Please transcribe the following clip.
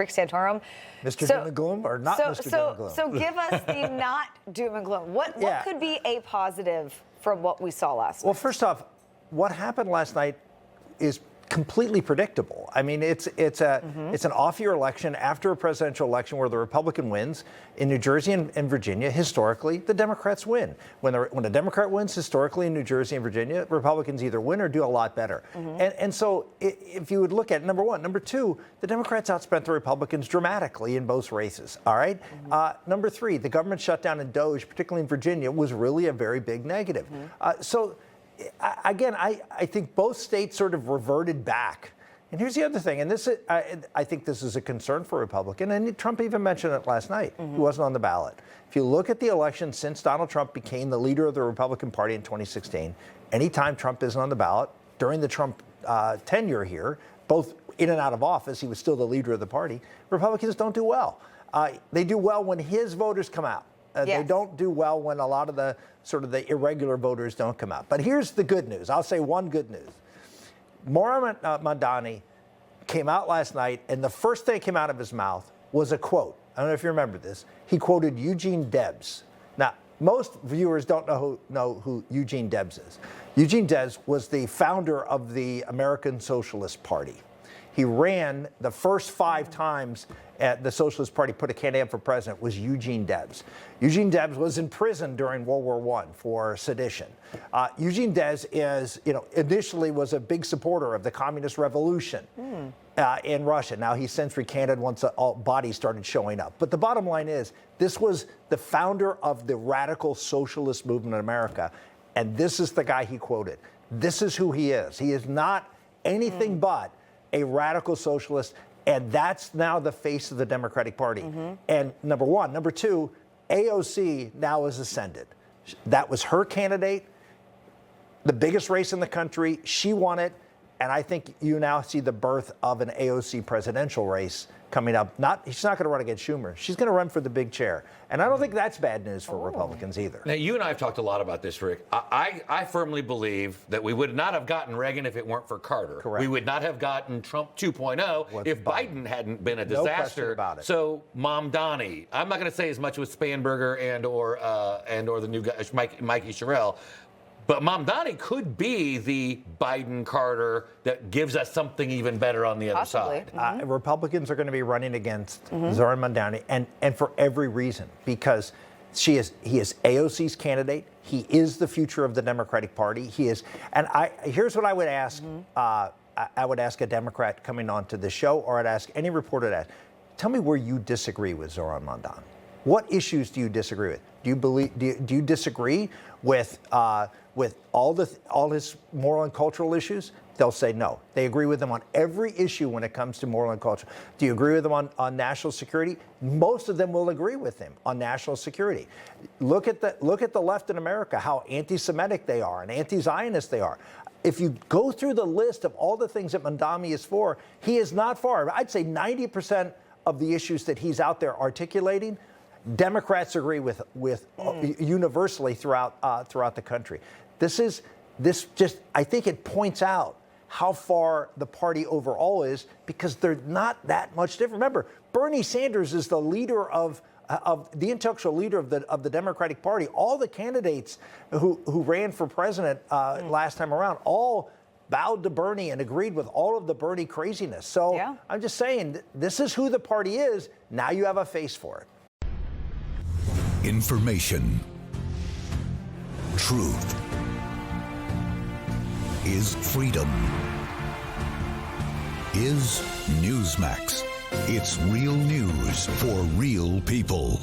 Rick Santorum. Mr. Doom and Gloom or not Mr. Doom and Gloom? So give us the not doom and gloom. What could be a positive from what we saw last night? Well, first off, what happened last night is completely predictable. I mean, it's an off-year election after a presidential election where the Republican wins. In New Jersey and Virginia, historically, the Democrats win. When a Democrat wins historically in New Jersey and Virginia, Republicans either win or do a lot better. And so if you would look at number one, number two, the Democrats outspent the Republicans dramatically in both races. All right. Number three, the government shutdown in DOJ, particularly in Virginia, was really a very big negative. Again, I think both states sort of reverted back. And here's the other thing, and this is, I think this is a concern for Republicans, and Trump even mentioned it last night. He wasn't on the ballot. If you look at the election since Donald Trump became the leader of the Republican Party in 2016, anytime Trump isn't on the ballot, during the Trump tenure here, both in and out of office, he was still the leader of the party, Republicans don't do well. They do well when his voters come out. They don't do well when a lot of the sort of the irregular voters don't come out. But here's the good news. I'll say one good news. Zohran Mamdani came out last night, and the first thing that came out of his mouth was a quote. I don't know if you remember this. He quoted Eugene Debs. Now, most viewers don't know who Eugene Debs is. Eugene Debs was the founder of the American Socialist Party. He ran the first 5 times at the Socialist Party put a candidate up for president was Eugene Debs. Eugene Debs was in prison during World War I for sedition. Eugene Debs initially was a big supporter of the communist revolution in Russia. Now he's since recanted once all bodies started showing up. But the bottom line is, this was the founder of the radical socialist movement in America. And this is the guy he quoted. This is who he is. He is not anything but a radical socialist, and that's now the face of the Democratic Party. And number one. Number two, AOC now is ascended. That was her candidate, the biggest race in the country. She won it, and I think you now see the birth of an AOC presidential race coming up. She's not going to run against Schumer. She's going to run for the big chair. And I don't think that's bad news for Republicans either. Now, you and I have talked a lot about this, Rick. I firmly believe that we would not have gotten Reagan if it weren't for Carter. Correct. We would not have gotten Trump 2.0 if Biden hadn't been a disaster. No question about it. So, Mamdani, I'm not going to say as much with Spanberger and or the new guy, Mikey Sherrill. But Mamdani could be the Biden Carter that gives us something even better on the other side. Republicans are going to be running against Zohran Mamdani, and for every reason, because he is AOC's candidate. He is the future of the Democratic Party. He is, and here's what I would ask. I would ask a Democrat coming onto the show, or I'd ask any reporter that. Tell me where you disagree with Zohran Mamdani. What issues do you disagree with? Do you disagree with all his moral and cultural issues? They'll say no. They agree with him on every issue when it comes to moral and culture. Do you agree with him on national security? Most of them will agree with him on national security. Look at the left in America, how anti-Semitic they are and anti-Zionist they are. If you go through the list of all the things that Mamdani is for, he is not far. I'd say 90% of the issues that he's out there articulating, Democrats agree with universally throughout the country. I think it points out how far the party overall is, because they're not that much different. Remember, Bernie Sanders is the leader of the intellectual leader of the Democratic Party. All the candidates who ran for president last time around all bowed to Bernie and agreed with all of the Bernie craziness. So I'm just saying, this is who the party is. Now you have a face for it. Information. Truth is freedom. Is Newsmax. It's real news for real people.